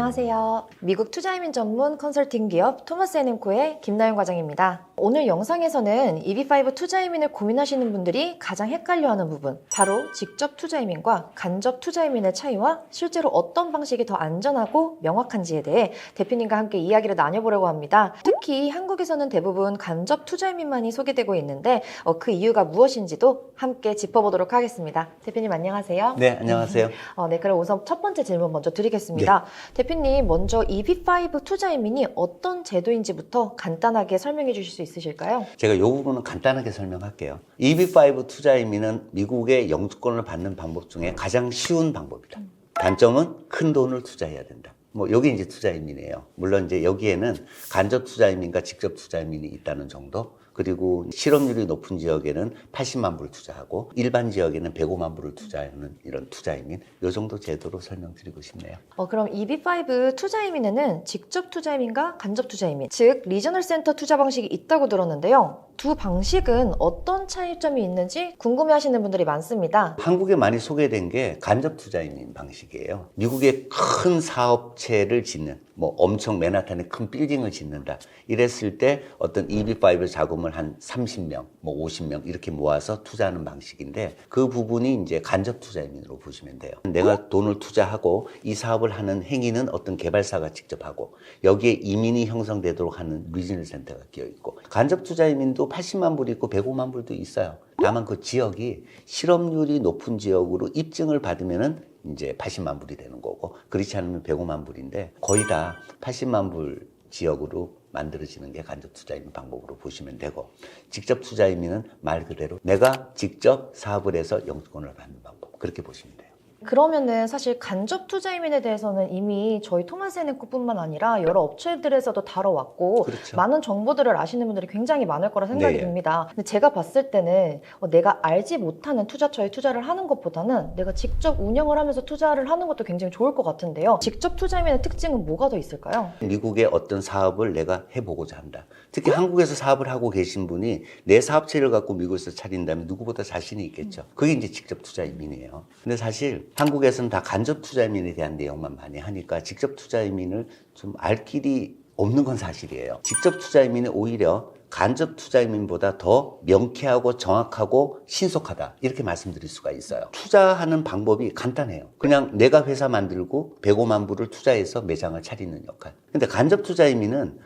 안녕하세요. 미국 투자이민 전문 컨설팅 기업 토마스 앤 코의 김나연 과장입니다. 오늘 영상에서는 EB5 투자이민을 고민하시는 분들이 가장 헷갈려하는 부분, 바로 직접 투자이민과 간접 투자이민의 차이와 실제로 어떤 방식이 더 안전하고 명확한지에 대해 대표님과 함께 이야기를 나눠보려고 합니다. 특히 한국에서는 대부분 간접 투자이민만이 소개되고 있는데 그 이유가 무엇인지도 함께 짚어보도록 하겠습니다. 대표님 안녕하세요. 네, 안녕하세요. 네, 그럼 우선 첫 번째 질문 먼저 드리겠습니다. 대표님, 먼저 EB5 투자이민이 어떤 제도인지부터 간단하게 설명해 주실 수 있으실까요? 제가 이 부분은 간단하게 설명할게요. EB5 투자이민은 미국의 영주권을 받는 방법 중에 가장 쉬운 방법이다. 단점은 큰 돈을 투자해야 된다. 여기 이제 투자이민이에요. 물론 이제 여기에는 간접 투자이민과 직접 투자이민이 있다는 정도. 그리고 실업률이 높은 지역에는 80만 불 투자하고 일반 지역에는 105만 불을 투자하는 이런 투자이민, 이 정도 제도로 설명드리고 싶네요. 그럼 EB5 투자이민에는 직접 투자이민과 간접 투자이민, 즉 리저널 센터 투자 방식이 있다고 들었는데요. 두 방식은 어떤 차이점이 있는지 궁금해하시는 분들이 많습니다. 한국에 많이 소개된 게 간접 투자이민 방식이에요. 미국의 큰 사업체를 짓는, 엄청 맨하탄에 큰 빌딩을 짓는다. 이랬을 때 어떤 EB5 자금을 한 30명, 50명 이렇게 모아서 투자하는 방식인데 그 부분이 이제 간접 투자이민으로 보시면 돼요. 내가 돈을 투자하고 이 사업을 하는 행위는 어떤 개발사가 직접 하고 여기에 이민이 형성되도록 하는 리저널 센터가 끼어 있고 간접 투자이민도 80만 불이 있고 105만 불도 있어요. 다만 그 지역이 실업률이 높은 지역으로 입증을 받으면은 이제 80만 불이 되는 거고 그렇지 않으면 105만 불인데 거의 다 80만 불 지역으로 만들어지는 게 간접 투자이민 방법으로 보시면 되고 직접 투자이민은 말 그대로 내가 직접 사업을 해서 영주권을 받는 방법 그렇게 보시면 돼요. 그러면은 사실 간접 투자이민에 대해서는 이미 저희 토마스 앤 코뿐만 아니라 여러 업체들에서도 다뤄왔고 그렇죠. 많은 정보들을 아시는 분들이 굉장히 많을 거라 생각이 네. 듭니다. 근데 제가 봤을 때는 내가 알지 못하는 투자처에 투자를 하는 것보다는 내가 직접 운영을 하면서 투자를 하는 것도 굉장히 좋을 것 같은데요. 직접 투자이민의 특징은 뭐가 더 있을까요? 미국의 어떤 사업을 내가 해보고자 한다. 특히 한국에서 사업을 하고 계신 분이 내 사업체를 갖고 미국에서 차린다면 누구보다 자신이 있겠죠. 그게 이제 직접 투자이민이에요. 근데 사실 한국에서는 다 간접 투자이민에 대한 내용만 많이 하니까 직접 투자이민을 좀 알 길이 없는 건 사실이에요. 직접 투자이민은 오히려 간접 투자이민보다 더 명쾌하고 정확하고 신속하다 이렇게 말씀드릴 수가 있어요. 투자하는 방법이 간단해요. 그냥 내가 회사 만들고 105만 불을 투자해서 매장을 차리는 역할. 근데 간접 투자이민은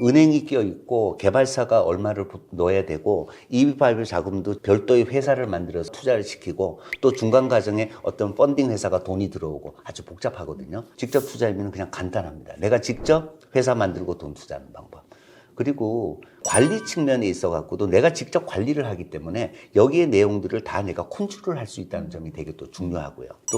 은행이 끼어 있고 개발사가 얼마를 넣어야 되고 EB5 자금도 별도의 회사를 만들어서 투자를 시키고 또 중간 과정에 어떤 펀딩 회사가 돈이 들어오고 아주 복잡하거든요. 직접 투자이민은 그냥 간단합니다. 내가 직접 회사 만들고 돈 투자하는 방법. 그리고 관리 측면에 있어 갖고도 내가 직접 관리를 하기 때문에 여기에 내용들을 다 내가 컨트롤을 할 수 있다는 점이 되게 또 중요하고요. 또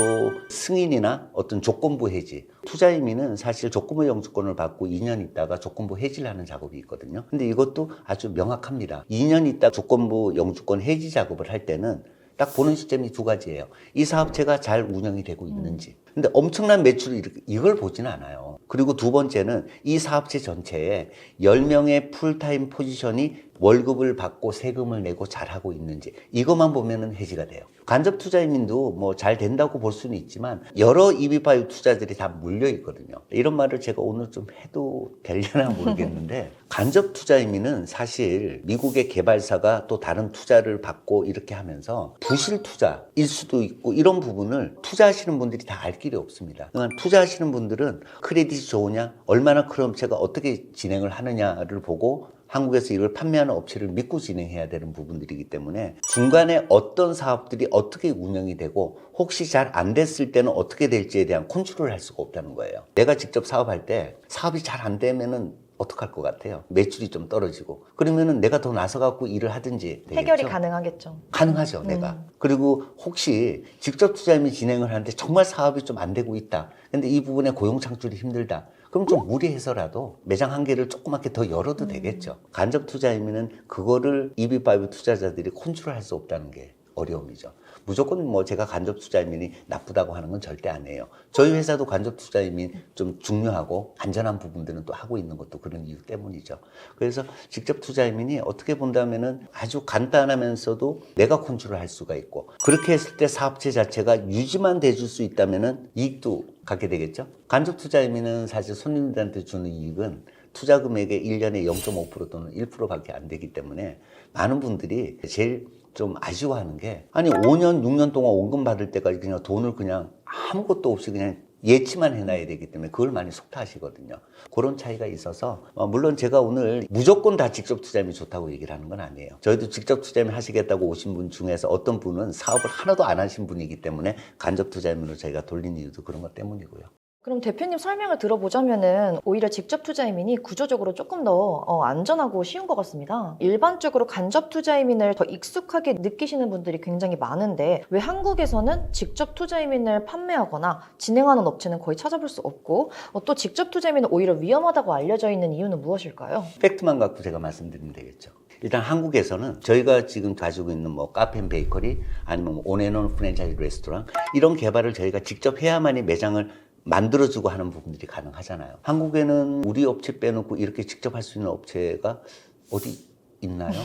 승인이나 어떤 조건부 해지. 투자이민은 사실 조건부 영주권을 받고 2년 있다가 조건부 해지를 하는 작업이 있거든요. 근데 이것도 아주 명확합니다. 2년 있다 조건부 영주권 해지 작업을 할 때는 딱 보는 시점이 두 가지예요. 이 사업체가 잘 운영이 되고 있는지. 근데 엄청난 매출을 이걸 보지는 않아요. 그리고 두 번째는 이 사업체 전체에 10명의 풀타임 포지션이 월급을 받고 세금을 내고 잘하고 있는지 이것만 보면은 해지가 돼요. 간접 투자이민도 잘 된다고 볼 수는 있지만 여러 EB5 투자들이 다 물려 있거든요. 이런 말을 제가 오늘 좀 해도 되려나 모르겠는데 간접 투자이민은 사실 미국의 개발사가 또 다른 투자를 받고 이렇게 하면서 부실 투자일 수도 있고 이런 부분을 투자하시는 분들이 다 알 길이 없습니다. 그러니까 투자하시는 분들은 크레딧이 좋으냐, 얼마나 큰 업체가 어떻게 진행을 하느냐를 보고 한국에서 이걸 판매하는 업체를 믿고 진행해야 되는 부분들이기 때문에 중간에 어떤 사업들이 어떻게 운영이 되고 혹시 잘 안 됐을 때는 어떻게 될지에 대한 컨트롤을 할 수가 없다는 거예요. 내가 직접 사업할 때 사업이 잘 안 되면은 어떡할 것 같아요? 매출이 좀 떨어지고 그러면은 내가 더 나서갖고 일을 하든지 되겠죠? 해결이 가능하겠죠. 가능하죠, 내가. 그리고 혹시 직접 투자이민 진행을 하는데 정말 사업이 좀 안 되고 있다. 근데 이 부분에 고용 창출이 힘들다. 그럼 좀 무리해서라도 매장 한 개를 조그맣게 더 열어도 되겠죠. 간접 투자이민은 그거를 EB5 투자자들이 컨트롤할 수 없다는 게 어려움이죠. 무조건 뭐 제가 간접 투자 이민이 나쁘다고 하는 건 절대 아니에요. 저희 회사도 간접 투자 이민 좀 중요하고 안전한 부분들은 또 하고 있는 것도 그런 이유 때문이죠. 그래서 직접 투자 이민이 어떻게 본다면은 아주 간단하면서도 내가 컨트롤할 수가 있고, 그렇게 했을 때 사업체 자체가 유지만 돼줄 수 있다면은 이익도 갖게 되겠죠. 간접 투자 이민은 사실 손님들한테 주는 이익은 투자 금액의 1년에 0.5% 또는 1%밖에 안 되기 때문에 많은 분들이 제일 좀 아쉬워하는 게, 아니 5년 6년 동안 원금 받을 때까지 그냥 돈을 그냥 아무것도 없이 그냥 예치만 해놔야 되기 때문에 그걸 많이 속타하시거든요. 그런 차이가 있어서 물론 제가 오늘 무조건 다 직접 투자임이 좋다고 얘기를 하는 건 아니에요. 저희도 직접 투자임 하시겠다고 오신 분 중에서 어떤 분은 사업을 하나도 안 하신 분이기 때문에 간접 투자임으로 저희가 돌린 이유도 그런 것 때문이고요. 그럼 대표님 설명을 들어보자면은 오히려 직접 투자이민이 구조적으로 조금 더 안전하고 쉬운 것 같습니다. 일반적으로 간접 투자이민을 더 익숙하게 느끼시는 분들이 굉장히 많은데 왜 한국에서는 직접 투자이민을 판매하거나 진행하는 업체는 거의 찾아볼 수 없고 또 직접 투자이민은 오히려 위험하다고 알려져 있는 이유는 무엇일까요? 팩트만 갖고 제가 말씀드리면 되겠죠. 일단 한국에서는 저희가 지금 가지고 있는 뭐 카페 베이커리 아니면 뭐 온앤온 프랜차이즈 레스토랑 이런 개발을 저희가 직접 해야만이 매장을 만들어주고 하는 부분들이 가능하잖아요. 한국에는 우리 업체 빼놓고 이렇게 직접 할 수 있는 업체가 어디 있나요?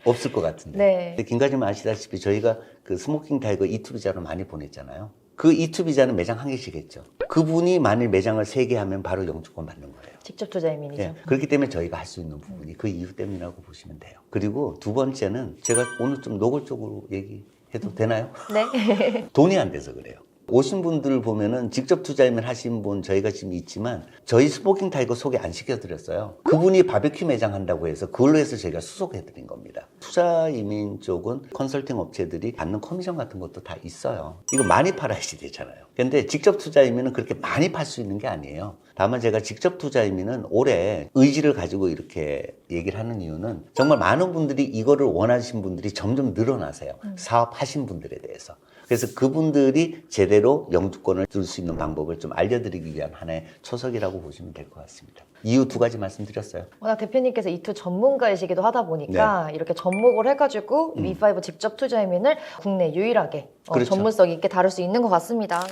없을 것 같은데. 네. 근데 김과장님 아시다시피 저희가 그 스모킹 타이거 이투비자로 많이 보냈잖아요. 그 이투비자는 매장 한 개씩 했죠. 그분이 만일 매장을 3개 하면 바로 영주권 받는 거예요. 직접 투자이민이죠. 네, 그렇기 때문에 저희가 할 수 있는 부분이 그 이유 때문이라고 보시면 돼요. 그리고 두 번째는 제가 오늘 좀 노골적으로 얘기해도 되나요? 네. 돈이 안 돼서 그래요. 오신 분들 보면은 직접 투자이면 하신 분 저희가 지금 있지만 저희 스모킹 타이거 소개 안 시켜드렸어요. 그분이 바베큐 매장 한다고 해서 그걸로 해서 저희가 수속해드린 겁니다. 투자 이민 쪽은 컨설팅 업체들이 받는 커미션 같은 것도 다 있어요. 이거 많이 팔아야지 되잖아요. 근데 직접 투자 이민은 그렇게 많이 팔 수 있는 게 아니에요. 다만 제가 직접 투자 이민은 올해 의지를 가지고 이렇게 얘기를 하는 이유는 정말 많은 분들이 이거를 원하신 분들이 점점 늘어나세요. 사업하신 분들에 대해서. 그래서 그분들이 제대로 영주권을 줄 수 있는 방법을 좀 알려드리기 위한 하나의 초석이라고 보시면 될 것 같습니다. 이유 2가지 말씀드렸어요. 워낙 대표님께서 이투 전문가이시기도 하다 보니까 이렇게 접목을 해가지고 V5 직접 투자이민을 국내 유일하게 그렇죠. 전문성 있게 다룰 수 있는 것 같습니다.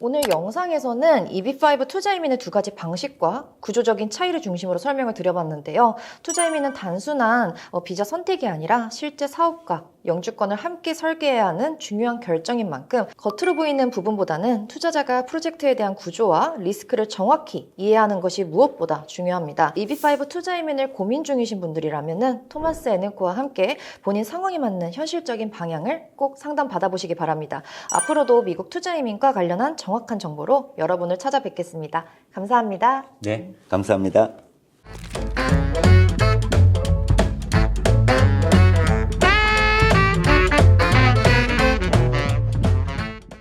오늘 영상에서는 EB5 투자이민의 2가지 방식과 구조적인 차이를 중심으로 설명을 드려봤는데요. 투자이민은 단순한 비자 선택이 아니라 실제 사업과 영주권을 함께 설계해야 하는 중요한 결정인 만큼 겉으로 보이는 부분보다는 투자자가 프로젝트에 대한 구조와 리스크를 정확히 이해하는 것이 무엇보다 중요합니다. EB5 투자이민을 고민 중이신 분들이라면 토마스 에넨코와 함께 본인 상황에 맞는 현실적인 방향을 꼭 상담 받아보시기 바랍니다. 앞으로도 미국 투자이민과 관련한 정확한 정보로 여러분을 찾아뵙겠습니다. 감사합니다. 네, 감사합니다.